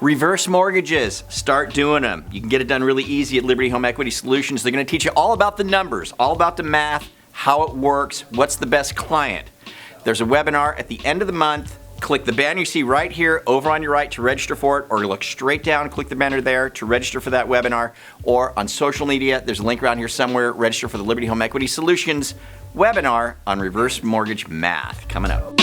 Reverse mortgages, start doing them. You can get it done really easy at Liberty Home Equity Solutions. They're going to teach you all about the numbers, all about the math, how it works, what's the best client. There's a webinar at the end of the month. Click the banner you see right here over on your right to register for it, or look straight down, click the banner there to register for that webinar, or on social media, there's a link around here somewhere, register for the Liberty Home Equity Solutions webinar on reverse mortgage math coming up.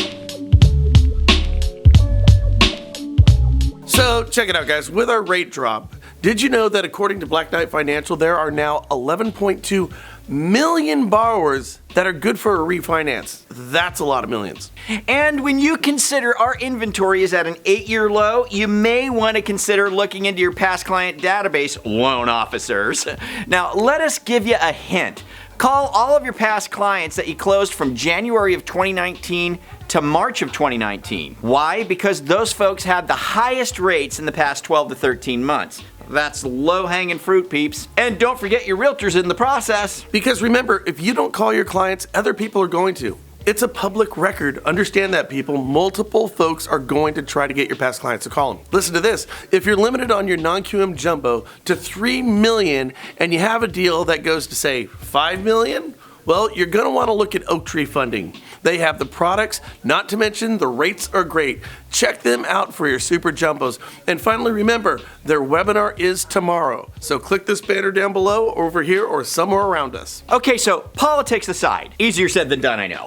So check it out, guys. With our rate drop, did you know that according to Black Knight Financial, there are now 11.2 million borrowers that are good for a refinance? That's a lot of millions. And when you consider our inventory is at an 8-year low, you may want to consider looking into your past client database, loan officers. Now, let us give you a hint. Call all of your past clients that you closed from January of 2019 to March of 2019. Why? Because those folks had the highest rates in the past 12 to 13 months. That's low-hanging fruit, peeps. And don't forget your realtors in the process. Because remember, if you don't call your clients, other people are going to. It's a public record. Understand that, people. Multiple folks are going to try to get your past clients to call them. Listen to this. If you're limited on your non-QM jumbo to $3 million and you have a deal that goes to, say, $5 million, well, you're going to want to look at Oak Tree Funding. They have the products, not to mention the rates are great. Check them out for your super jumbos. And finally, remember, their webinar is tomorrow. So click this banner down below, over here, or somewhere around us. Okay, so politics aside, easier said than done, I know.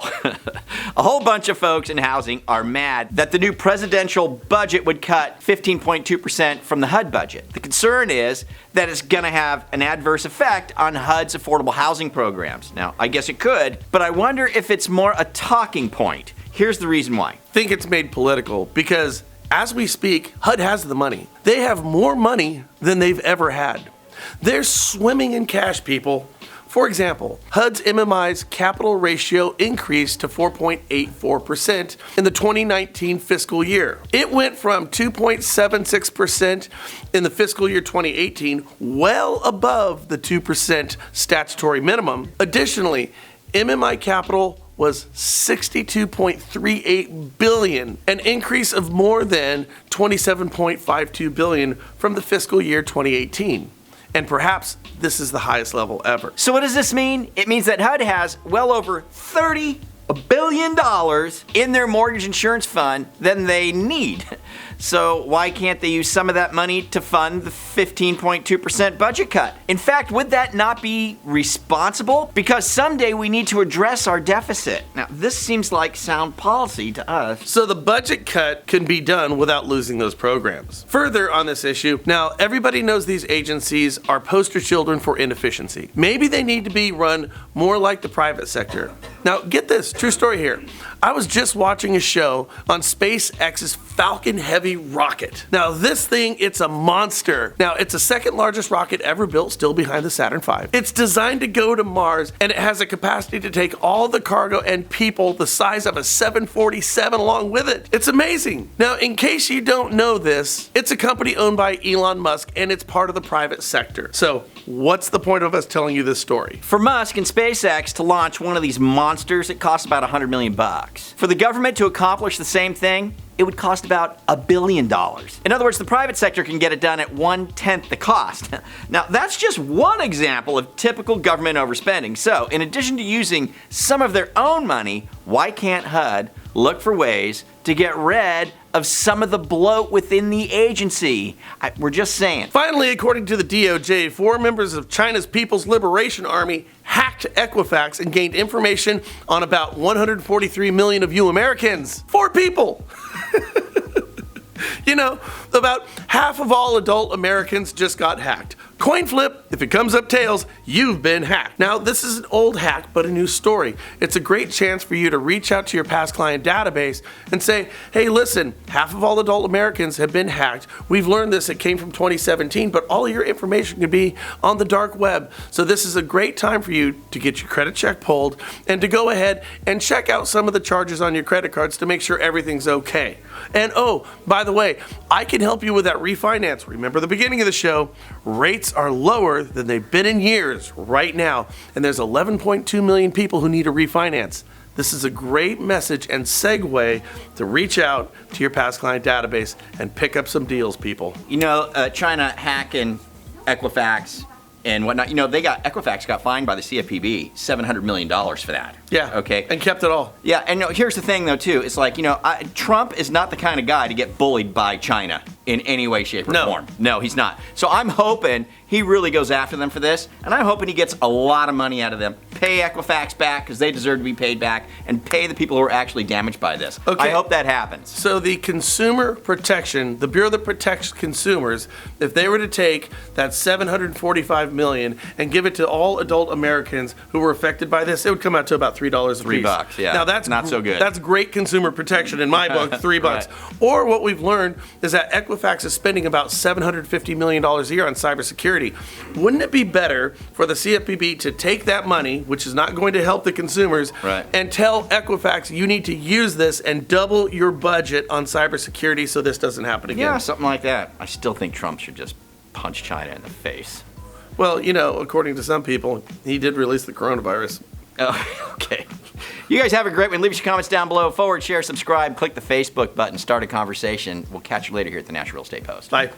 A whole bunch of folks in housing are mad that the new presidential budget would cut 15.2% from the HUD budget. The concern is that it's going to have an adverse effect on HUD's affordable housing programs. Now, I guess it could, but I wonder if it's more a talking point. Here's the reason why. I think it's made political because as we speak, HUD has the money. They have more money than they've ever had. They're swimming in cash, people. For example, HUD's MMI's capital ratio increased to 4.84% in the 2019 fiscal year. It went from 2.76% in the fiscal year 2018, well above the 2% statutory minimum. Additionally, MMI capital was $62.38 billion, an increase of more than $27.52 billion from the fiscal year 2018. And perhaps this is the highest level ever. So what does this mean? It means that HUD has well over $30 billion in their mortgage insurance fund than they need. So why can't they use some of that money to fund the 15.2% budget cut? In fact, would that not be responsible? Because someday we need to address our deficit. Now, this seems like sound policy to us. So the budget cut can be done without losing those programs. Further on this issue, now everybody knows these agencies are poster children for inefficiency. Maybe they need to be run more like the private sector. Now, get this, true story here. I was just watching a show on SpaceX's Falcon Heavy rocket. Now, this thing, it's a monster. Now, it's the second largest rocket ever built, still behind the Saturn V. It's designed to go to Mars, and it has a capacity to take all the cargo and people the size of a 747 along with it. It's amazing. Now, in case you don't know this, it's a company owned by Elon Musk, and it's part of the private sector. So, what's the point of us telling you this story? For Musk and SpaceX to launch one of these monsters, it costs about $100 million. For the government to accomplish the same thing, it would cost about $1 billion. In other words, the private sector can get it done at 1/10 the cost. Now, that's just one example of typical government overspending. So, in addition to using some of their own money, why can't HUD look for ways to get rid of some of the bloat within the agency? We're just saying. Finally, according to the DOJ, 4 members of China's People's Liberation Army hacked Equifax and gained information on about 143 million of you Americans. 4 people! You know, about half of all adult Americans just got hacked. Coin flip, if it comes up tails, you've been hacked. Now, this is an old hack, but a new story. It's a great chance for you to reach out to your past client database and say, hey, listen, half of all adult Americans have been hacked. We've learned this, it came from 2017, but all of your information can be on the dark web. So this is a great time for you to get your credit check pulled and to go ahead and check out some of the charges on your credit cards to make sure everything's okay. And oh, by the way, I can help you with that refinance. Remember the beginning of the show, rates are lower than they've been in years right now, and there's 11.2 million people who need a refinance. this is a great message and segue to reach out to your past client database and pick up some deals, people. China hacking Equifax and whatnot. Equifax got fined by the CFPB $700 million for that. Yeah. Okay. And kept it all. Yeah, and here's the thing, though, too. It's like, Trump is not the kind of guy to get bullied by China in any way, shape, or form. No, he's not. So I'm hoping he really goes after them for this, and I'm hoping he gets a lot of money out of them. Pay Equifax back, because they deserve to be paid back, and pay the people who are actually damaged by this. Okay. I hope that happens. So the consumer protection, the Bureau that protects consumers, if they were to take that $745 million and give it to all adult Americans who were affected by this, it would come out to about $3 a piece. $3, yeah. Now that's not so good. That's great consumer protection in my book, $3. Right. Or what we've learned is that Equifax is spending about $750 million a year on cybersecurity. Wouldn't it be better for the CFPB to take that money, which is not going to help the consumers, right, and tell Equifax you need to use this and double your budget on cybersecurity so this doesn't happen again? Yeah, something like that. I still think Trump should just punch China in the face. Well, according to some people, he did release the coronavirus. Oh, okay. You guys have a great one. Leave us your comments down below. Forward, share, subscribe, click the Facebook button, start a conversation. We'll catch you later here at the National Real Estate Post. Bye.